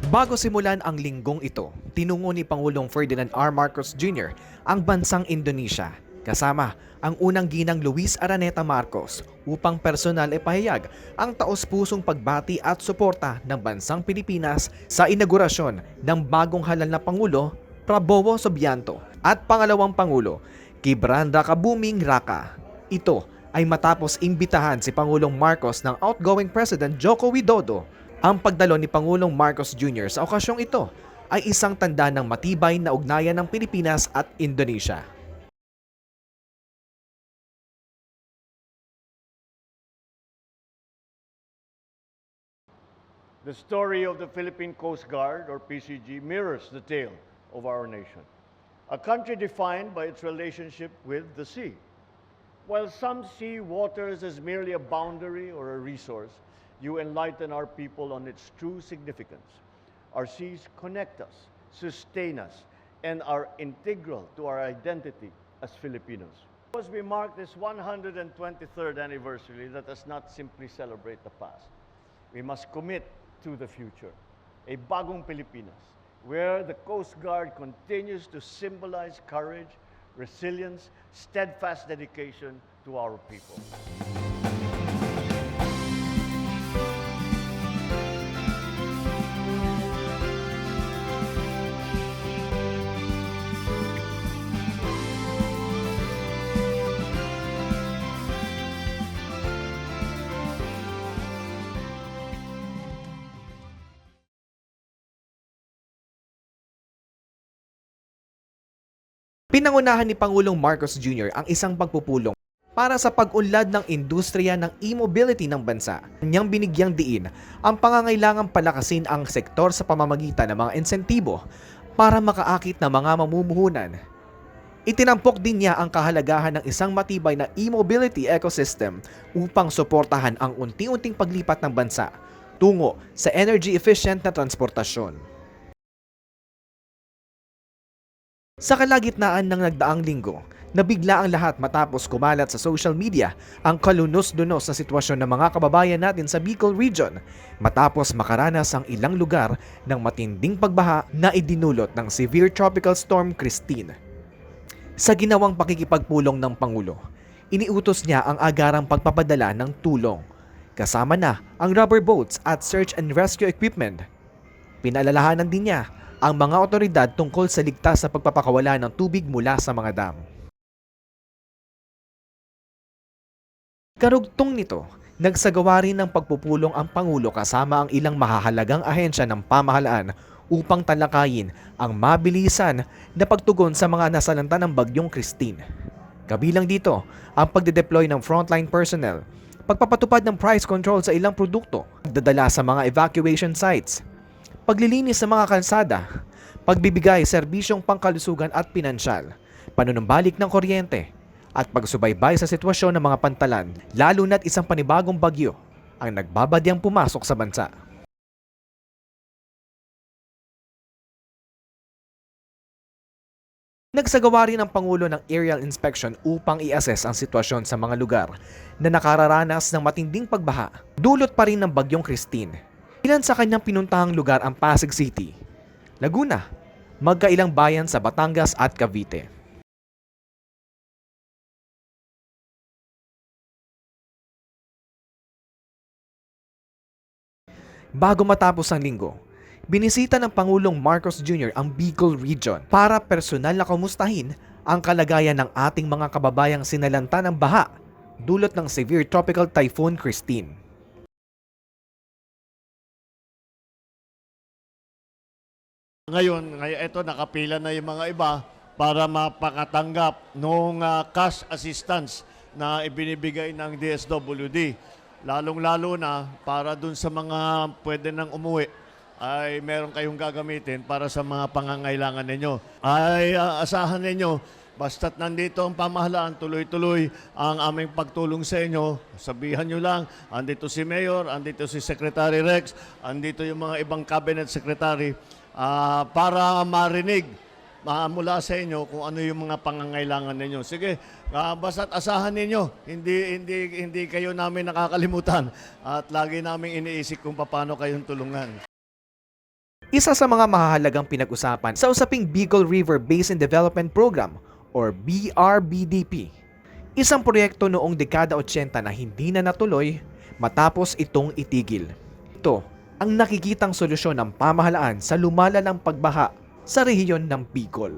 Bago simulan ang linggong ito, tinungo ni Pangulong Ferdinand R. Marcos Jr. ang bansang Indonesia kasama ang unang ginang Luis Araneta Marcos upang personal ipahayag ang taos-pusong pagbati at suporta ng bansang Pilipinas sa inaugurasyon ng bagong halal na Pangulo, Prabowo Subianto, at pangalawang Pangulo, Gibran Rakabuming Raka. Ito ay matapos imbitahan si Pangulong Marcos ng outgoing President Joko Widodo. Ang pagdalo ni Pangulong Marcos Jr. sa okasyong ito ay isang tanda ng matibay na ugnayan ng Pilipinas at Indonesia. The story of the Philippine Coast Guard, or PCG, mirrors the tale of our nation. A country defined by its relationship with the sea. While some see waters as merely a boundary or a resource, you enlighten our people on its true significance. Our seas connect us, sustain us, and are integral to our identity as Filipinos. As we mark this 123rd anniversary, let us not simply celebrate the past. We must commit to the future, a bagong Pilipinas, where the Coast Guard continues to symbolize courage, resilience, steadfast dedication to our people. Pinangunahan ni Pangulong Marcos Jr. ang isang pagpupulong para sa pag-unlad ng industriya ng e-mobility ng bansa. Kanyang binigyang diin ang pangangailangang palakasin ang sektor sa pamamagitan ng mga insentibo para makaakit ng mga mamumuhunan. Itinampok din niya ang kahalagahan ng isang matibay na e-mobility ecosystem upang suportahan ang unti-unting paglipat ng bansa tungo sa energy-efficient na transportasyon. Sa kalagitnaan ng nagdaang linggo, nabigla ang lahat matapos kumalat sa social media ang kalunos-lunos na sitwasyon ng mga kababayan natin sa Bicol Region matapos makaranas ang ilang lugar ng matinding pagbaha na idinulot ng severe tropical storm Christine. Sa ginawang pakikipagpulong ng Pangulo, iniutos niya ang agarang pagpapadala ng tulong, kasama na ang rubber boats at search and rescue equipment. Pinaalalahanan din niya ang mga otoridad tungkol sa ligtas na pagpapakawala ng tubig mula sa mga dam. Karugtong nito, nagsagawa rin ng pagpupulong ang Pangulo kasama ang ilang mahahalagang ahensya ng pamahalaan upang talakayin ang mabilisan na pagtugon sa mga nasalanta ng bagyong Christine. Kabilang dito ang pagde-deploy ng frontline personnel, pagpapatupad ng price control sa ilang produkto, pagdadala sa mga evacuation sites, paglilinis sa mga kalsada, pagbibigay serbisyong pangkalusugan at pinansyal, panunumbalik ng kuryente, at pagsubaybay sa sitwasyon ng mga pantalan, lalo na't isang panibagong bagyo ang nagbabadyang pumasok sa bansa. Nagsagawa rin ang Pangulo ng aerial inspection upang i-assess ang sitwasyon sa mga lugar na nakararanas ng matinding pagbaha, dulot pa rin ng bagyong Christine. Ilan sa kanyang pinuntahang lugar ang Pasig City, Laguna, magkailang bayan sa Batangas at Cavite. Bago matapos ang linggo, binisita ng Pangulong Marcos Jr. ang Bicol Region para personal na kumustahin ang kalagayan ng ating mga kababayang sinalanta ng baha dulot ng severe tropical typhoon Christine. Ngayon, ito nakapila na yung mga iba para mapakatanggap ng cash assistance na ibinibigay ng DSWD. Lalong-lalo na para dun sa mga pwede nang umuwi ay meron kayong gagamitin para sa mga pangangailangan ninyo. Ay asahan ninyo, basta't nandito ang pamahalaan, tuloy-tuloy ang aming pagtulong sa inyo. Sabihan nyo lang, andito si Mayor, andito si Secretary Rex, andito yung mga ibang cabinet secretary para marinig mula sa inyo kung ano yung mga pangangailangan ninyo. Sige, basta't asahan ninyo, hindi kayo namin nakakalimutan at lagi namin iniisip kung paano kayong tulungan. Isa sa mga mahahalagang pinag-usapan sa usaping Bicol River Basin Development Program or BRBDP. Isang proyekto noong dekada 80 na hindi na natuloy matapos itong itigil. Ito ang nakikitang solusyon ng pamahalaan sa lumalalang pagbaha sa rehiyon ng Bicol.